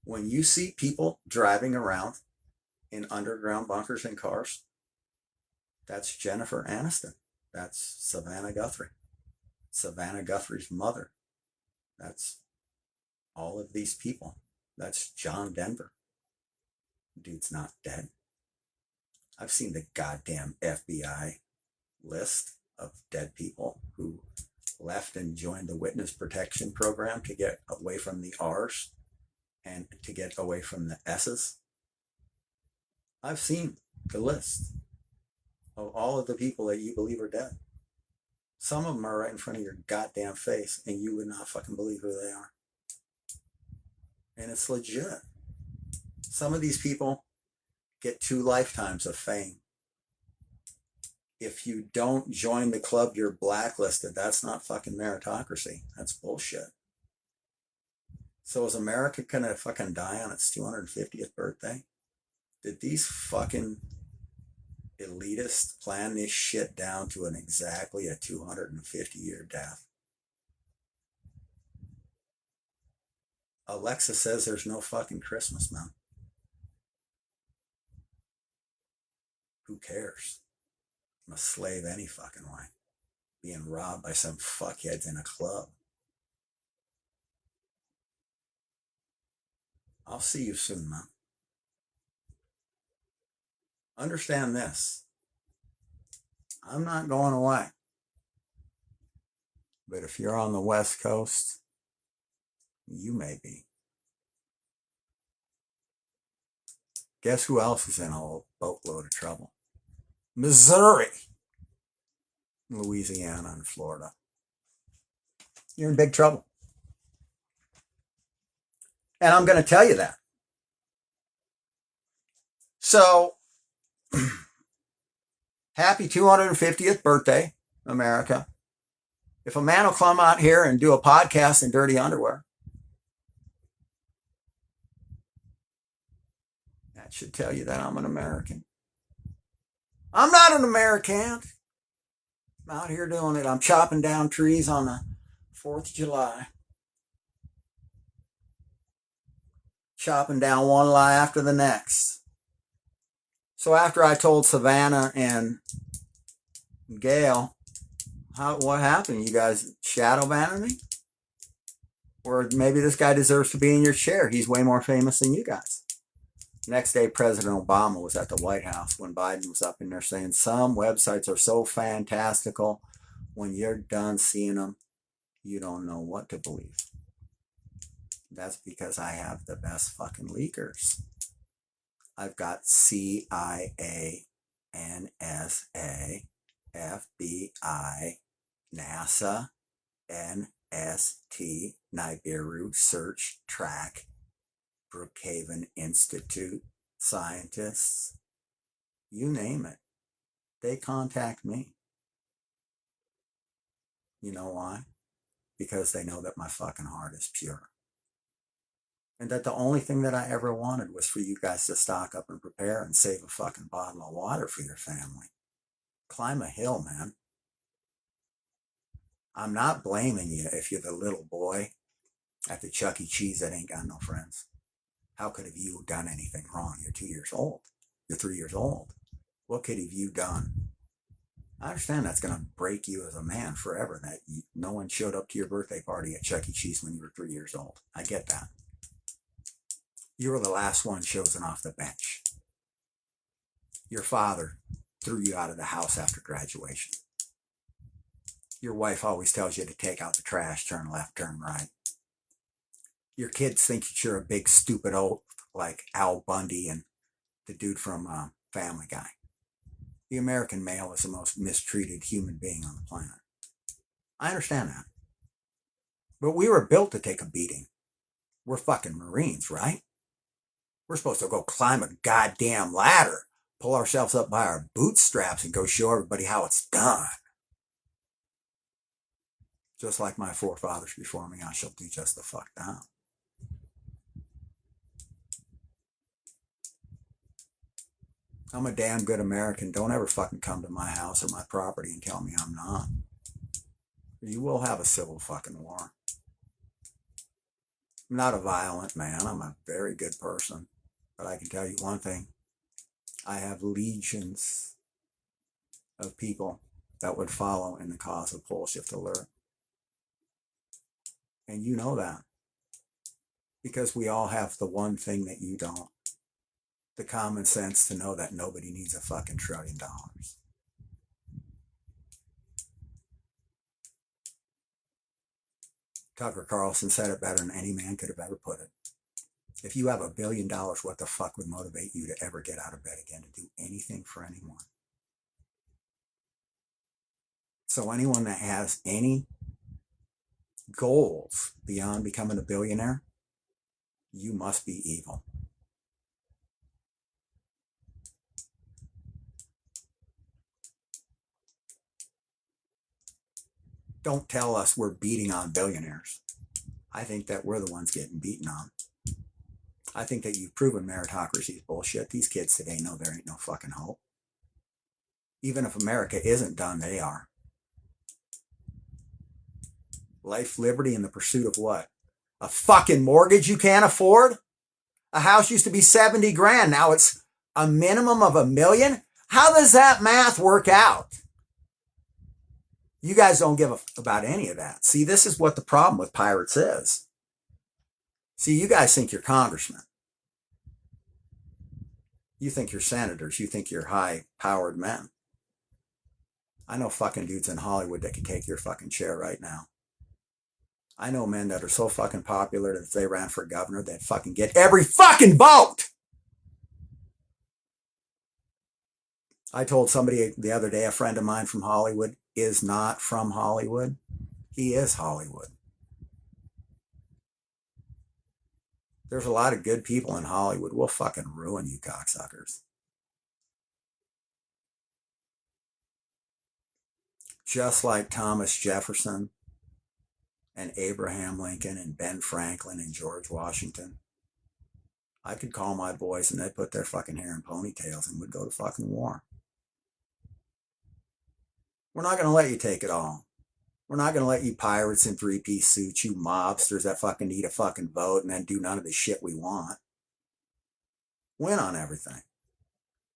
When you see people driving around in underground bunkers and cars, that's Jennifer Aniston. That's Savannah Guthrie. Savannah Guthrie's mother. That's all of these people. That's John Denver. Dude's not dead. I've seen the goddamn FBI list of dead people who left and joined the witness protection program to get away from the R's and to get away from the S's. I've seen the list of all of the people that you believe are dead. Some of them are right in front of your goddamn face and you would not fucking believe who they are. And it's legit. Some of these people get 2 lifetimes of fame. If you don't join the club, you're blacklisted. That's not fucking meritocracy. That's bullshit. So is America gonna fucking die on its 250th birthday? Did these fucking elitists plan this shit down to exactly a 250-year death? Alexa says there's no fucking Christmas, man. Who cares? I'm a slave any fucking way. Being robbed by some fuckheads in a club. I'll see you soon, man. Understand this. I'm not going away. But if you're on the West Coast, you may be. Guess who else is in a boatload of trouble? Missouri, Louisiana, and Florida. You're in big trouble. And I'm going to tell you that. So, happy 250th birthday, America. If a man will come out here and do a podcast in dirty underwear, that should tell you that I'm an American. I'm not an American. I'm out here doing it. I'm chopping down trees on the 4th of July. chopping down one lie after the next. So after I told Savannah and Gail, what happened? You guys shadow banning me? Or maybe this guy deserves to be in your chair. He's way more famous than you guys. Next day, President Obama was at the White House when Biden was up in there saying, some websites are so fantastical, when you're done seeing them, you don't know what to believe. That's because I have the best fucking leakers. I've got CIA, NSA, FBI, NASA, NST, Nibiru, Search, Track, Brookhaven Institute, scientists, you name it. They contact me. You know why? Because they know that my fucking heart is pure. And that the only thing that I ever wanted was for you guys to stock up and prepare and save a fucking bottle of water for your family. Climb a hill, man. I'm not blaming you if you're the little boy at the Chuck E. Cheese that ain't got no friends. How could have you done anything wrong? You're 2 years old. You're 3 years old. What could have you done? I understand that's going to break you as a man forever, that no one showed up to your birthday party at Chuck E. Cheese when you were 3 years old. I get that. You were the last one chosen off the bench. Your father threw you out of the house after graduation. Your wife always tells you to take out the trash, turn left, turn right. Your kids think that you're a big stupid oaf like Al Bundy and the dude from Family Guy. The American male is the most mistreated human being on the planet. I understand that. But we were built to take a beating. We're fucking Marines, right? We're supposed to go climb a goddamn ladder, pull ourselves up by our bootstraps and go show everybody how it's done. Just like my forefathers before me, I shall do just the fuck down. I'm a damn good American. Don't ever fucking come to my house or my property and tell me I'm not. You will have a civil fucking war. I'm not a violent man. I'm a very good person. But I can tell you one thing. I have legions of people that would follow in the cause of Poleshift Alert. And you know that. Because we all have the one thing that you don't. The common sense to know that nobody needs a fucking $1 trillion. Tucker Carlson said it better than any man could have ever put it. If you have $1 billion, what the fuck would motivate you to ever get out of bed again to do anything for anyone? So anyone that has any goals beyond becoming a billionaire, you must be evil. Don't tell us we're beating on billionaires. I think that we're the ones getting beaten on. I think that you've proven meritocracy is bullshit. These kids today know there ain't no fucking hope. Even if America isn't done, they are. Life, liberty, and the pursuit of what? A fucking mortgage you can't afford? A house used to be 70 grand. Now it's a minimum of $1 million? How does that math work out? You guys don't give about any of that. See, this is what the problem with pirates is. See, you guys think you're congressmen. You think you're senators. You think you're high-powered men. I know fucking dudes in Hollywood that can take your fucking chair right now. I know men that are so fucking popular that if they ran for governor, they'd fucking get every fucking vote. I told somebody the other day, a friend of mine from Hollywood is not from Hollywood. He is Hollywood. There's a lot of good people in Hollywood. We'll fucking ruin you cocksuckers. Just like Thomas Jefferson and Abraham Lincoln and Ben Franklin and George Washington. I could call my boys and they'd put their fucking hair in ponytails and we'd go to fucking war. We're not going to let you take it all. We're not going to let you pirates in three-piece suits, you mobsters that fucking need a fucking vote and then do none of the shit we want. win on everything.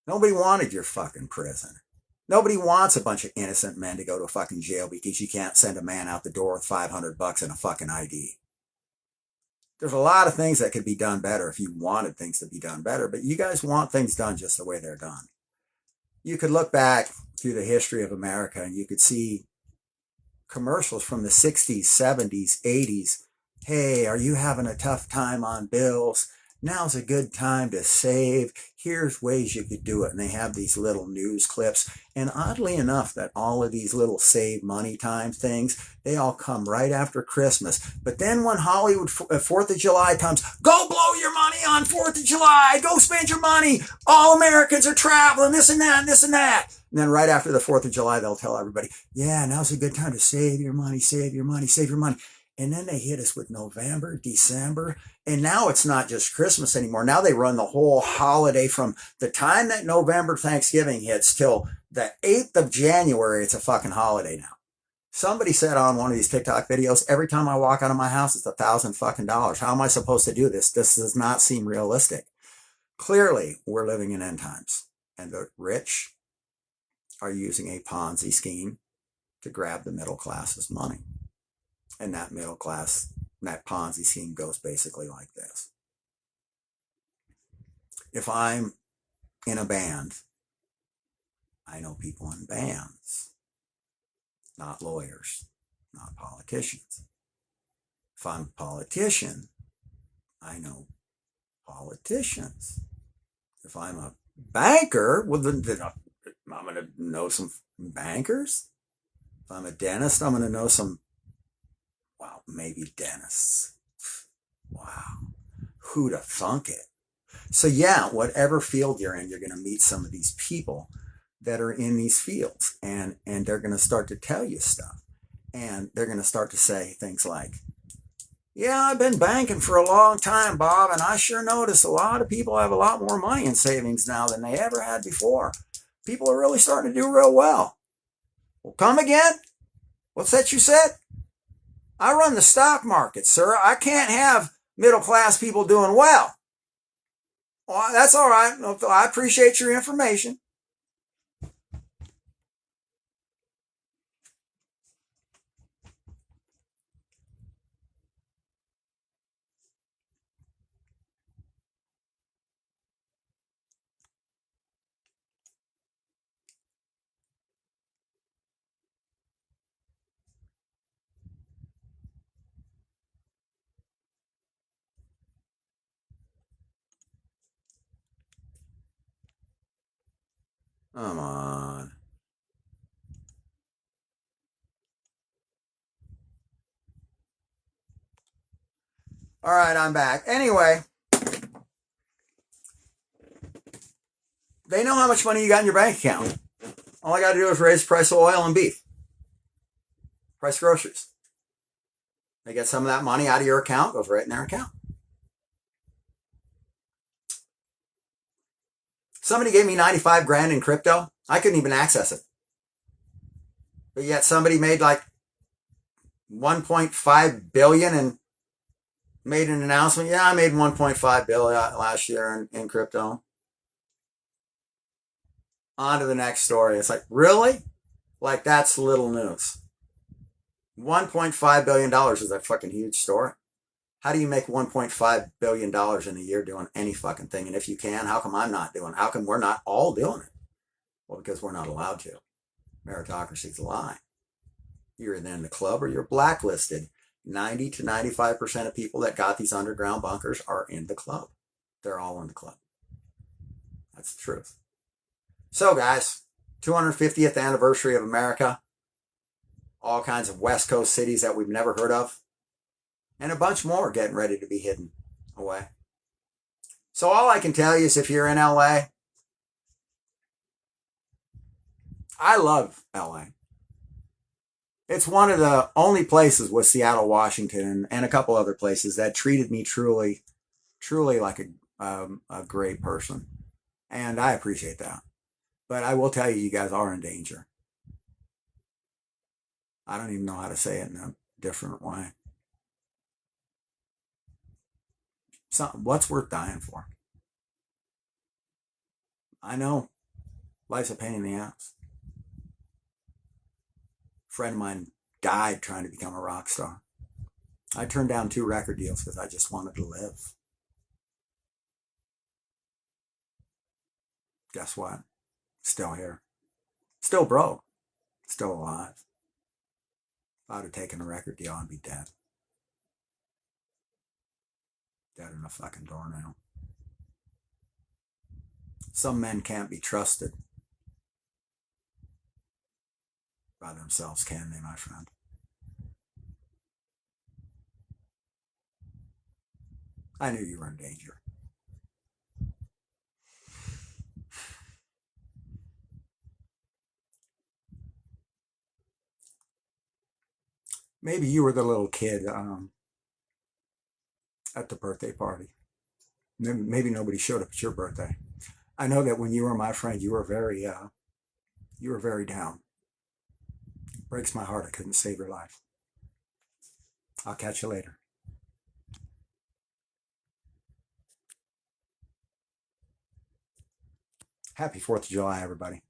Nobody wanted your fucking prison. Nobody wants a bunch of innocent men to go to a fucking jail because you can't send a man out the door with $500 and a fucking ID. There's a lot of things that could be done better if you wanted things to be done better, but you guys want things done just the way they're done. You could look back through the history of America and you could see commercials from the 60s, 70s, 80s. Hey, are you having a tough time on bills? Now's a good time to save. Here's ways you could do it. And they have these little news clips. And oddly enough, that all of these little save money time things, they all come right after Christmas. But then when Hollywood 4th of July comes, go blow your money on 4th of July. Go spend your money. All Americans are traveling, this and that, and this and that. And then right after the 4th of July, they'll tell everybody, yeah, now's a good time to save your money, save your money, save your money. And then they hit us with November, December. And now it's not just Christmas anymore. Now they run the whole holiday from the time that November Thanksgiving hits till the 8th of January. It's a fucking holiday now. Somebody said on one of these TikTok videos, every time I walk out of my house, it's $1,000 fucking dollars. How am I supposed to do this? This does not seem realistic. Clearly, we're living in end times. And the rich are using a Ponzi scheme to grab the middle class's money. And that middle class, that Ponzi scheme goes basically like this. If I'm in a band, I know people in bands, not lawyers, not politicians. If I'm a politician, I know politicians. If I'm a banker, well, then I'm going to know some bankers. If I'm a dentist, I'm going to know some, well, maybe dentists. Wow. Who'da thunk it? So yeah, whatever field you're in, you're going to meet some of these people that are in these fields, and they're going to start to tell you stuff. And they're going to start to say things like, yeah, I've been banking for a long time, Bob, and I sure noticed a lot of people have a lot more money in savings now than they ever had before. People are really starting to do real well. Well, come again? What's that you said? I run the stock market, sir. I can't have middle-class people doing well. Well, that's all right. I appreciate your information. Come on. All right, I'm back. Anyway, they know how much money you got in your bank account. All I got to do is raise the price of oil and beef. Price of groceries. They get some of that money out of your account, goes right in their account. Somebody gave me 95 grand in crypto. I couldn't even access it. But yet somebody made like 1.5 billion and made an announcement. Yeah, I made 1.5 billion last year in crypto. On to the next story. It's like, really? Like, that's little news. $1.5 billion is a fucking huge story. How do you make $1.5 billion in a year doing any fucking thing? And if you can, how come I'm not doing it? How come we're not all doing it? Well, because we're not allowed to. Meritocracy's a lie. You're either in the club or you're blacklisted. 90 to 95% of people that got these underground bunkers are in the club. They're all in the club. That's the truth. So, guys, 250th anniversary of America. All kinds of West Coast cities that we've never heard of. And a bunch more getting ready to be hidden away. So all I can tell you is if you're in LA, I love LA. It's one of the only places with Seattle, Washington, and a couple other places that treated me truly, truly like a great person. And I appreciate that. But I will tell you, you guys are in danger. I don't even know how to say it in a different way. What's worth dying for? I know. Life's a pain in the ass. A friend of mine died trying to become a rock star. I turned down 2 record deals because I just wanted to live. Guess what? Still here. Still broke. Still alive. If I'd have taken a record deal, I'd be dead. Dead in a fucking doornail. Some men can't be trusted by themselves, can they, my friend? I knew you were in danger. Maybe you were the little kid at the birthday party. Maybe nobody showed up at your birthday. I know that when you were my friend, you were very down. It breaks my heart I couldn't save your life. I'll catch you later. Happy 4th of July, everybody.